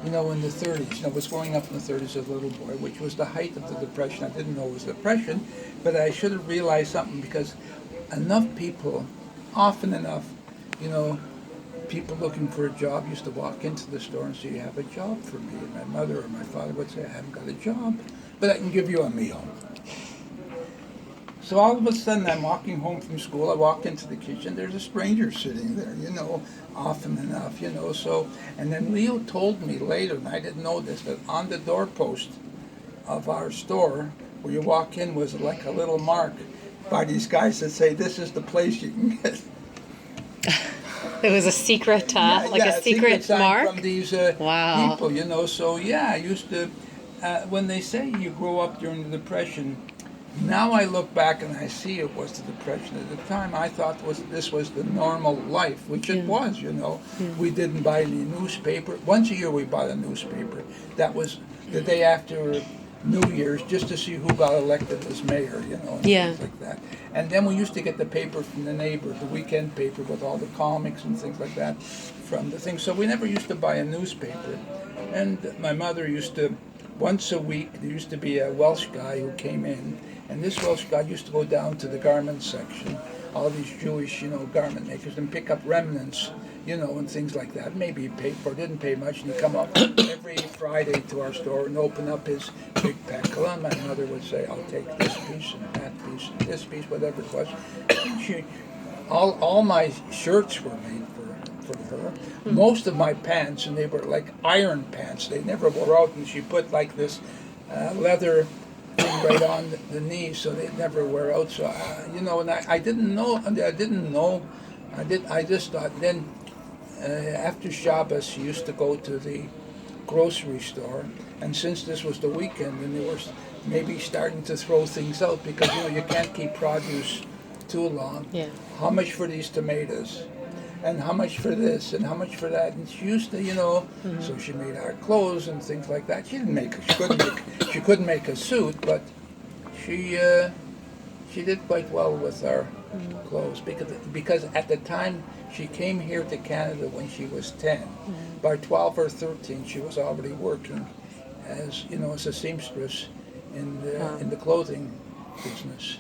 in the 30s. I was growing up in the 30s as a little boy, which was the height of the Depression. I didn't know it was depression, but I should have realized something because enough people, often enough, you know, people looking for a job used to walk into the store and say, "You have a job for me?" And my mother or my father would say, "I haven't got a job, but I can give you a meal." So all of a sudden, I'm walking home from school. I walk into the kitchen. There's a stranger sitting there, often enough, So, and then Leo told me later, and I didn't know this, that on the doorpost of our store, where you walk in, was like a little mark by these guys that say, "This is the place you can get." It was a secret, a secret sign mark? from these Wow. people. So yeah, I used to. When they say you grow up during the Depression, now I look back and I see it was the Depression. At the time, I thought this was the normal life, which it was. We didn't buy any newspaper. Once a year, we bought a newspaper. That was the day after New Year's, just to see who got elected as mayor, and things like that. And then we used to get the paper from the neighbor, the weekend paper with all the comics and things like that from the thing. So we never used to buy a newspaper. And my mother used to, once a week, there used to be a Welsh guy who came in, and this Welsh guy used to go down to the garment section, all these Jewish, garment makers, and pick up remnants, and things like that. Maybe he paid for, didn't pay much, and he'd come up every Friday to our store and open up his big package. And my mother would say, "I'll take this piece and that piece and this piece," whatever it was. All my shirts were made for her. Most of my pants, and they were like iron pants. They never wore out, and she put like this leather thing right on the knees, so they'd never wear out. So and I didn't know. I just thought then. After Shabbos, she used to go to the grocery store, and since this was the weekend, and they were maybe starting to throw things out because you can't keep produce too long. Yeah. How much for these tomatoes? And how much for this? And how much for that? And she used to, so she made our clothes and things like that. She couldn't make a suit, but she did quite well with our clothes because at the time she came here to Canada when she was 10. By 12 or 13, she was already working as a seamstress in the clothing business.